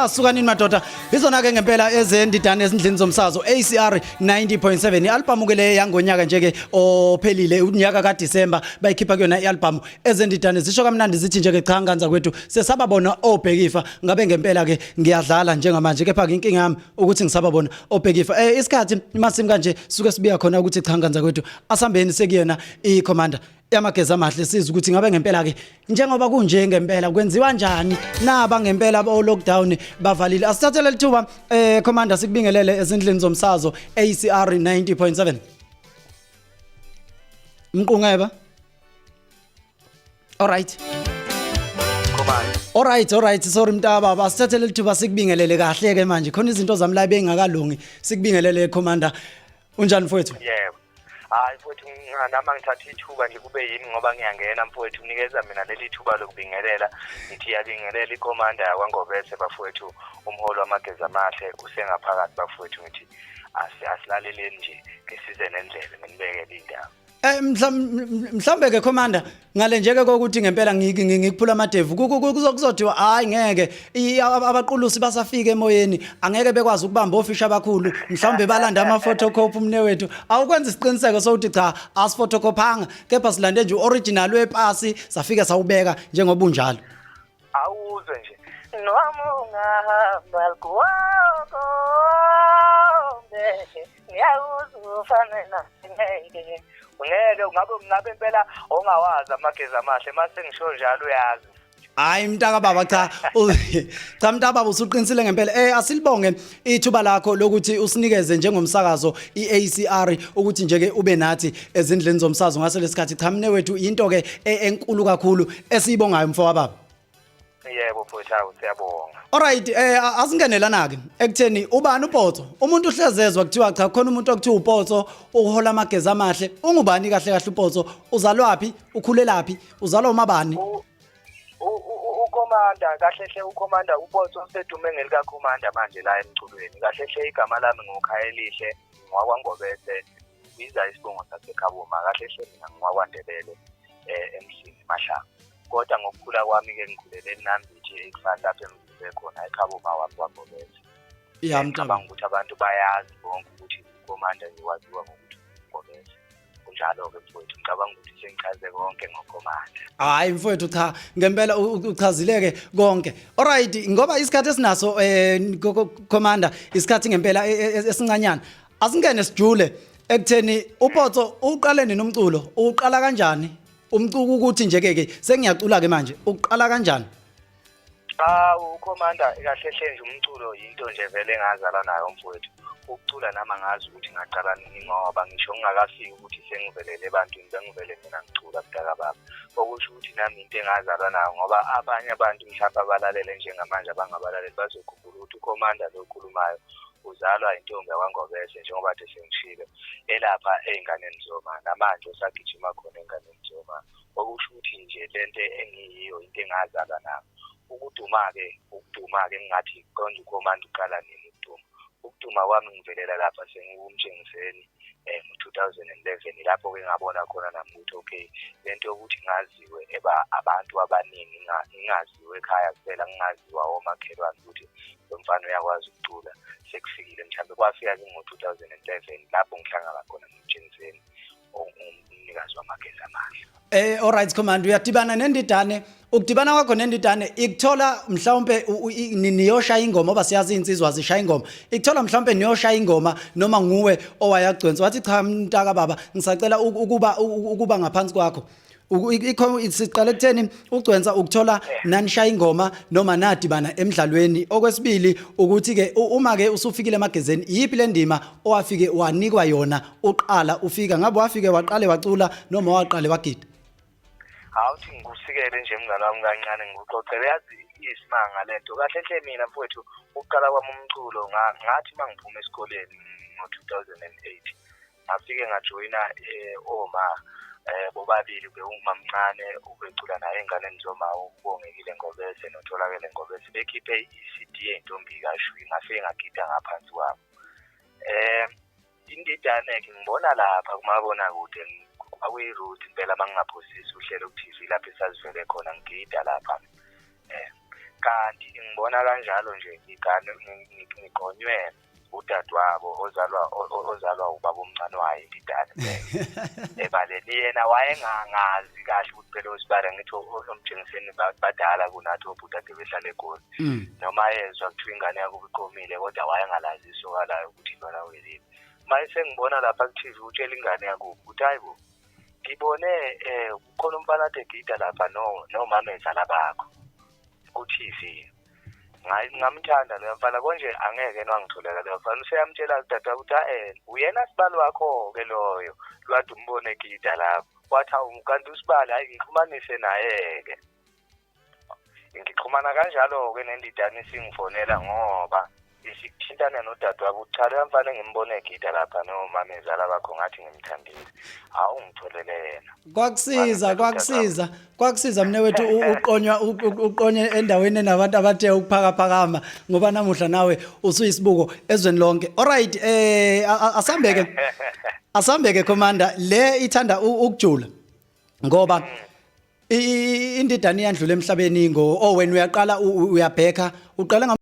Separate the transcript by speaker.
Speaker 1: Suka nini madoda izona ke ngempela ezendidane ezindlini zomsazo ACR 90.7 ialbum ke le yangonyaka nje ke ophelile unyaka kaDisemba bayikhipha kuyona ialbum ezendidane zisho kamnandi zithi nje ke cha nganza kwethu sesababona obhekifa ngabe ngempela ke ngiyadlala njengamanje kepha inkinga yami ukuthi ngisababona obhekifa isikhathi masimi kanje suke sibiya khona ukuthi cha nganza kwethu asambeni sekuyena iCommander yamageza amahle siza ukuthi ngabe ngempela ke njengoba kunje ngempela kwenziwa kanjani naba ngempela bo lockdown bavalile asithathele lithuba Commander sikubingelele ezindlini zomsazo ACR 90.7 Mqungeba Alright Alright sorry mntaba asithathele lithuba sikubingelele kahle ke manje khona izinto zami la bengakalungi sikubingelele Commander unjani mfowethu
Speaker 2: Yebo hayi mfowethu nama ngithatha ithuba nje kube yini ngoba ngiyangena mfowethu unikeza mina leli thuba lokubingelela ngithi yabingelela iCommander yakwangobese bafowethu umholo wamageza amahle usengaphakathi bafowethu ngithi asilaleleni nje ngesize nendlela nginibekele indaba
Speaker 1: mhlambe ke Commander ngale nje ke ukuthi ngempela ngikuphula amadevu kuzothiwa hayi ngeke abaqulusi basafika emoyeni angeke bekwazi ukubamba ofisha abakhulu mhlambe balanda ama photocopy umne wethu awukwenza isiqiniseko sokuthi cha asiphotocopyanga kepha silande nje original wepasi safika sawubeka njengoba unjalo
Speaker 2: awuzwe nje noma ungahamba kuwako ngiyawuzufana ngeke ungeke ngabe impela ongawazi amageza amahle mase ngisho njalo uyazi
Speaker 1: hayi mntaka baba cha mntaka baba usuqinisile ngempela asilibonge ithuba lakho lokuthi usinikeze njengomsakazo iACR ukuthi nje ke ube nathi ezindleni zomsazo ngase lesikhathi cha mne wethu into ke enkulu kakhulu esiyibongayo mfowabo baba
Speaker 2: yebo mfowethu siyabonga
Speaker 1: alright asingenelana ke ekutheni ubani uPotso umuntu uhlezezwa kuthiwa cha khona umuntu okuthiwa uPotso uhola amageza amahle ungubani kahle kahle uPotso uzalwapi ukhulelaphi uzalwa umabani
Speaker 2: uCommander kahle hle uCommander uPotso usedume ngelika Commander manje la emculweni kahle hle igama lami ngoKhayelihle ngwakwangobese biza isibongo saseKhabuma kahle hle mina ngwakwandebele emsini Mashaka kodwa ngokukhula kwami ke ngikhulele eNambithi ekufana lapha emzimbe khona eKhabuma wangobese
Speaker 1: yamntaba
Speaker 2: ukuthi abantu bayazi bonke ukuthi uCommander ngiwaziwa ngokuthi ngobese njalo ke mfowethu ngicabanga ukuthi sengichaze konke ngoCommander
Speaker 1: hayi mfowethu cha ngempela uchazileke konke alright ngoba isikhathi esinaso Commander isikhathi ngempela esincanyana asingene sijule ekutheni uPotso uqale nini umculo uqala kanjani umculo ukuthi nje ke sengiyacula ke manje uqala kanjani
Speaker 2: uCommander kahle hle nje umculo into nje vele engazala nayo mfowethu ukucula nama ngazi ukuthi ngaqala nini ngoba ngisho ngingakafiki ukuthi sengivelele ebantwini bengivele mina ngicula kudala baba okusho ukuthi nami into engazala nayo ngoba abanye abantu mhlawumbe abalalele njengamanje abangabalaleli bazokhumbula ukuthi uCommander lo okhulumayo uzalwa intombi yakwangobese njengoba kade sengishilo elapha einganeni zoma namanje usagijima khona einganeni zoma okusho ukuthi nje lento engiyiyo into engazala nayo ukuduma ke ngathi konje uCommander uqala nini ukuduma kwami ngivelela lapha sengumtshengiseni ngo-2011 lapho ke ngabona khona nami ukuthi okay lento yokuthi ngaziwe abantu abaningi ngingaziwe ekhaya kuphela ngingaziwa omakhelwane ukuthi lo mfana uyakwazi ukucula sekufikile mhlambe kwafika ke ngo-2011 lapho ngihlangana khona nomtshengiseni umnikazi wamageza amahle
Speaker 1: alright Commander uyadibana nendidane ukudibana kwakho nendidane ikuthola mhlawumbe niyoshaya ingoma oba siyazi insizwa zishaya ingoma ikuthola mhlawumbe niyoshaya ingoma noma nguwe owayagcwenza wathi cha mntaka baba ngisacela ukuba ngaphansi kwakho Siqale ekutheni ugcwensa ukuthola nanishaya ingoma noma nadibana emidlalweni. Okwesibili ukuthi ke uma ke usufikile emagazini yipi le ndima owafike wanikwa yona uqala ufika ngabe wafike waqale wacula noma waqale wagida?
Speaker 2: Awuthi ngikusikele nje mngane wami kancane ngikuxoxele yazi isimanga lento kahle hle mina mfowethu ukuqala kwami umculo ngathi mangiphuma esikoleni ngo-2008 ngafike ngajoyina oma bobabili umamncane ubecula naye enganeni zoma ubongekile ngobese notholakele ngobese bekhiphe i-CD yentombi kaShwi ngafike ngagida ngaphansi kwabo. Indidane ke ngibona lapha kumabona kude akuyi-root impela mangingaphosisi uhlelo ku-TV lapho esazivele khona ngigida lapha. Kanti ngibona kanjalo nje ngigonywe udadewabo ozalwa ubaba omncane wayo indidane ebaleni yena wayengangazi kahle ukuthi phela osibala ngithi omjengiseni badala kunathi obhuti behlala eGoli noma yezwa kuthiwa ingane yakho iqomile kodwa wayengalazi isokalayo ukuthi lona welini. Manje ngibona lapha ku-TV utshela ingane yakho ukuthi hayibo ngibone kukhona umfana ade gida lapha nomameza labakho ku-TV. Ngamthanda lo mfana konje angeke nwangitholela lo mfana useyamtshela udade ukuthi uyena sibalo wakho ke loyo lwadi umbone gida lapho wathi kanti usibali hayi ngixhumanise naye ke ngixhumana kanjalo ke nendidane singifonela ngoba isikuthintana nodade wabo uthale mfana ngimbone gida lapha nomameza labakho ngathi ngimthandile hawu ngitholele yena.
Speaker 1: Kwakusiza mne wethu uqonywe endaweni enabantu abathe ukuphakaphakama ngoba namuhla nawe usuyisibuko ezweni lonke. Alright, asambeke commander le ithanda ukujula ngoba indidane yandlula emhlabeni wena uyaqala uyabheka uqala